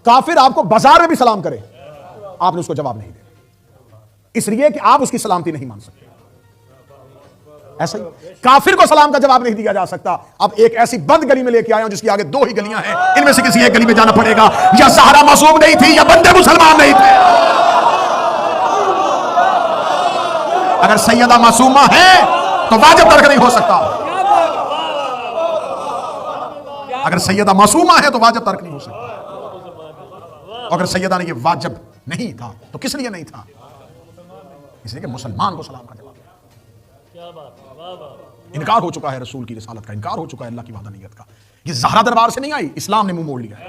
کافر آپ کو بازار میں بھی سلام کرے آپ نے اس کو جواب نہیں دینا، اس لیے کہ آپ اس کی سلامتی نہیں مان سکتے. ایسا ہی کافر کو سلام کا جواب نہیں دیا جا سکتا. اب ایک ایسی بند گلی میں لے کے آیا ہوں جس کی آگے 2 ہی گلیاں ہیں، ان میں سے کسی ایک گلی میں جانا پڑے گا. یا زہرا معصوم نہیں تھی یا بندے مسلمان نہیں تھے. اگر سیدہ معصومہ ہے تو واجب ترک نہیں ہو سکتا. اگر سیدہ معصومہ ہے تو واجب ترک نہیں ہو سکتا. اگر سیدہ نے یہ واجب نہیں تھا تو کس لیے نہیں تھا؟ اس لیے کہ مسلمان کو سلام کا جواب انکار ہو چکا ہے، رسول کی رسالت کا انکار ہو چکا ہے، اللہ کی وحدانیت کا. یہ زہرا دربار سے نہیں آئی، اسلام نے منہ موڑ لیا ہے.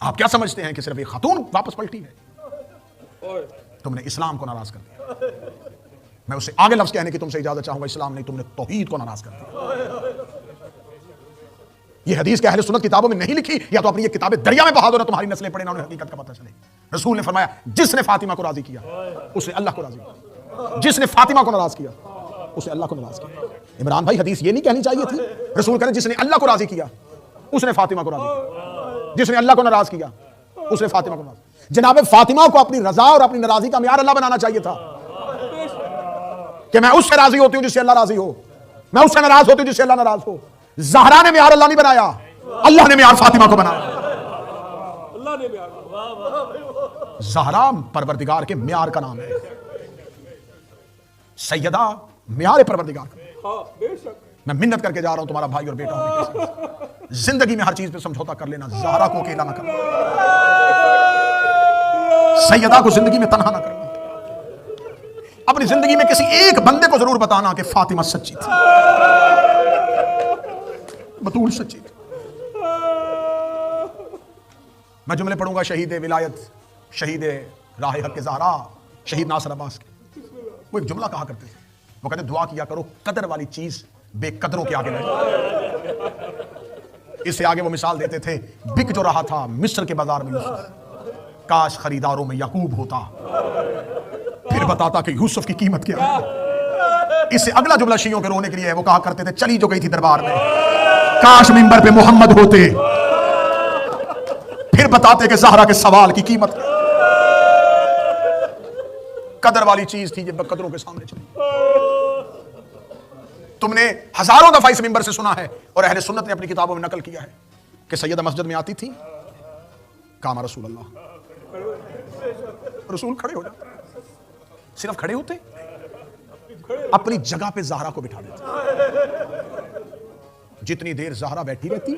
آپ کیا سمجھتے ہیں کہ صرف ایک خاتون واپس پلٹی ہے؟ تم نے اسلام کو ناراض کر دیا. میں اسے آگے لفظ کہنے کی تم سے اجازت چاہوں گا، اسلام نہیں، تم نے توحید کو ناراض کر دیا. یہ حدیث کہ اہل سنت کتابوں میں نہیں لکھی، یا تو اپنی یہ کتابیں دریا میں بہا دو نہ تمہاری نسلیں پڑھیں نہ انہیں حقیقت کا پتہ چلے. رسول نے فرمایا جس نے فاطمہ کو راضی کیا اس نے اللہ کو راضی کیا، جس نے فاطمہ کو ناراض کیا اس نے اللہ کو ناراض کیا. عمران بھائی حدیث یہ نہیں کہنی چاہیے تھی. رسول کہتے جس نے اللہ کو راضی کیا اس نے فاطمہ کو راضی کیا، جس نے اللہ کو ناراض کیا اس نے فاطمہ کو ناراض. جناب فاطمہ کو اپنی رضا اور اپنی ناراضی کا معیار اللہ بنانا چاہیے تھا کہ میں اس سے راضی ہوتی ہوں جس سے اللہ راضی ہو، میں اس سے ناراض ہوتی ہوں جس سے اللہ ناراض ہو. زہرا نے معیار اللہ نہیں بنایا، اللہ نے معیار فاطمہ کو بنایا. زہرا پروردگار کے معیار کا نام ہے، سیدہ معیار پروردگار کا. میں منت کر کے جا رہا ہوں، تمہارا بھائی اور بیٹا ہوں، زندگی میں ہر چیز پہ سمجھوتا کر لینا، زہرا کو اکیلا نہ کرنا، سیدہ کو زندگی میں تنہا نہ کرنا. اپنی زندگی میں کسی ایک بندے کو ضرور بتانا کہ فاطمہ سچی تھی، بطول سچی تھی. میں جملے پڑھوں گا شہید ولایت، شہید راہ حق زہرا، شہید ناصر عباس کے. وہ ایک جملہ کہا کرتے تھے، وہ کہتے دعا کیا کرو قدر والی چیز بے قدروں کے آگے نہیں. اس سے آگے وہ مثال دیتے تھے، بک جو رہا تھا مصر کے بازار میں یوسف، کاش خریداروں میں یعقوب ہوتا، پھر بتاتا کہ یوسف کی قیمت کیا ہے. اس سے اگلا جملہ شیعوں کے رونے کے لیے ہے، وہ کہا کرتے تھے چلی جو گئی تھی دربار میں، کاش منبر پہ محمد ہوتے، پھر بتاتے کہ زہرا کے سوال کی قیمت کیا. قدر والی چیز تھی جب قدروں کے سامنے چلی. تم نے ہزاروں دفعہ اس منبر سے سنا ہے اور اہل سنت نے اپنی کتابوں میں نقل کیا ہے کہ سیدہ مسجد میں آتی تھی، کام رسول اللہ، رسول کھڑے ہو جاتے، صرف کھڑے ہوتے، اپنی جگہ پہ زہرا کو بٹھا دیتے. جتنی دیر زہرا بیٹھی رہتی